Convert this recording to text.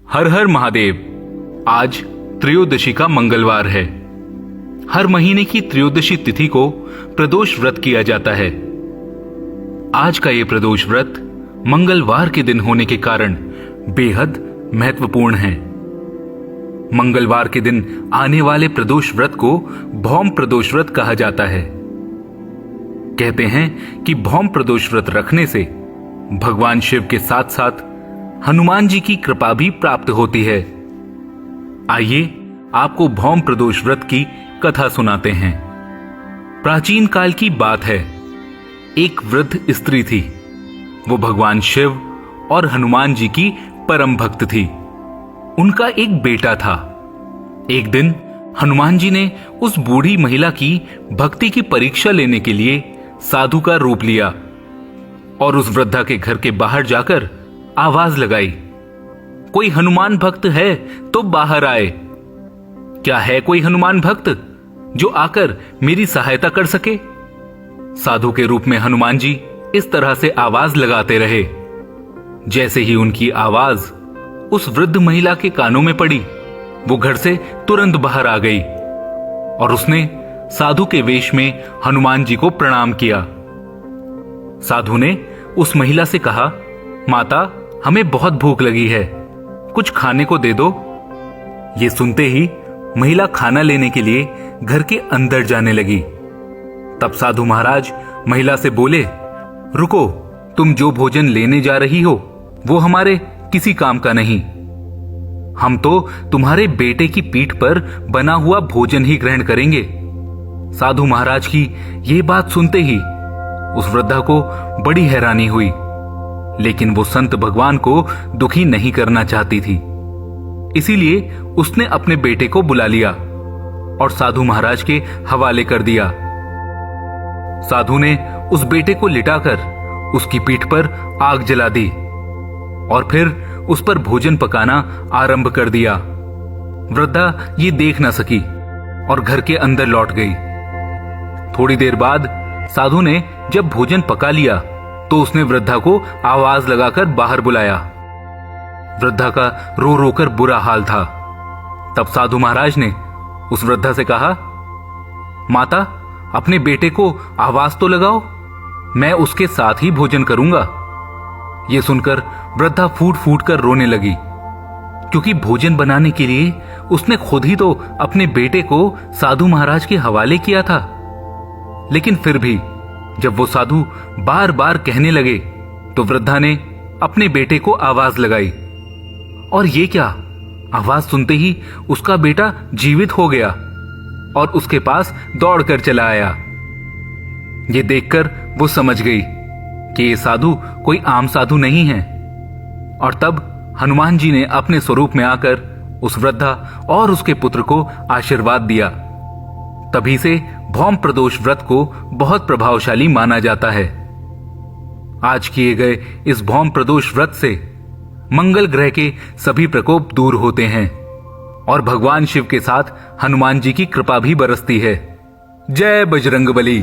हर हर महादेव। आज त्रयोदशी का मंगलवार है। हर महीने की त्रयोदशी तिथि को प्रदोष व्रत किया जाता है। आज का ये प्रदोष व्रत मंगलवार के दिन होने के कारण बेहद महत्वपूर्ण है। मंगलवार के दिन आने वाले प्रदोष व्रत को भौम प्रदोष व्रत कहा जाता है। कहते हैं कि भौम प्रदोष व्रत रखने से भगवान शिव के साथ साथ हनुमान जी की कृपा भी प्राप्त होती है। आइए आपको भौम प्रदोष व्रत की कथा सुनाते हैं। प्राचीन काल की बात है। एक वृद्ध स्त्री थी। वो भगवान शिव और हनुमान जी की परम भक्त थी। उनका एक बेटा था। एक दिन हनुमान जी ने उस बूढ़ी महिला की भक्ति की परीक्षा लेने के लिए साधु का रूप लिया और उस वृद्धा के घर के बाहर जाकर आवाज लगाई, कोई हनुमान भक्त है तो बाहर आए। क्या है कोई हनुमान भक्त जो आकर मेरी सहायता कर सके? साधु के रूप में हनुमान जी इस तरह से आवाज लगाते रहे। जैसे ही उनकी आवाज उस वृद्ध महिला के कानों में पड़ी, वो घर से तुरंत बाहर आ गई और उसने साधु के वेश में हनुमान जी को प्रणाम किया। साधु ने उस महिला से कहा, माता, हमें बहुत भूख लगी है, कुछ खाने को दे दो। ये सुनते ही महिला खाना लेने के लिए घर के अंदर जाने लगी। तब साधु महाराज महिला से बोले, रुको, तुम जो भोजन लेने जा रही हो वो हमारे किसी काम का नहीं। हम तो तुम्हारे बेटे की पीठ पर बना हुआ भोजन ही ग्रहण करेंगे। साधु महाराज की ये बात सुनते ही उस वृद्धा को बड़ी हैरानी हुई, लेकिन वो संत भगवान को दुखी नहीं करना चाहती थी। इसीलिए उसने अपने बेटे को बुला लिया और साधु महाराज के हवाले कर दिया। साधु ने उस बेटे को लिटाकर उसकी पीठ पर आग जला दी और फिर उस पर भोजन पकाना आरंभ कर दिया। वृद्धा ये देख न सकी और घर के अंदर लौट गई। थोड़ी देर बाद साधु ने जब भोजन पका लिया तो उसने वृद्धा को आवाज लगाकर बाहर बुलाया। वृद्धा का रो रो कर बुरा हाल था। तब साधु महाराज ने उस वृद्धा से कहा, माता, अपने बेटे को आवाज तो लगाओ, मैं उसके साथ ही भोजन करूंगा। यह सुनकर वृद्धा फूट फूट कर रोने लगी, क्योंकि भोजन बनाने के लिए उसने खुद ही तो अपने बेटे को साधु महाराज के हवाले किया था। लेकिन फिर भी जब वो साधु बार बार कहने लगे तो वृद्धा ने अपने बेटे को आवाज लगाई और ये क्या, आवाज सुनते ही उसका बेटा जीवित हो गया और उसके पास दौड़कर चला आया। ये देखकर वो समझ गई कि ये साधु कोई आम साधु नहीं है। और तब हनुमान जी ने अपने स्वरूप में आकर उस वृद्धा और उसके पुत्र को आशीर्वाद दिया। तभी से भौम प्रदोष व्रत को बहुत प्रभावशाली माना जाता है। आज किए गए इस भौम प्रदोष व्रत से मंगल ग्रह के सभी प्रकोप दूर होते हैं और भगवान शिव के साथ हनुमान जी की कृपा भी बरसती है। जय बजरंगबली।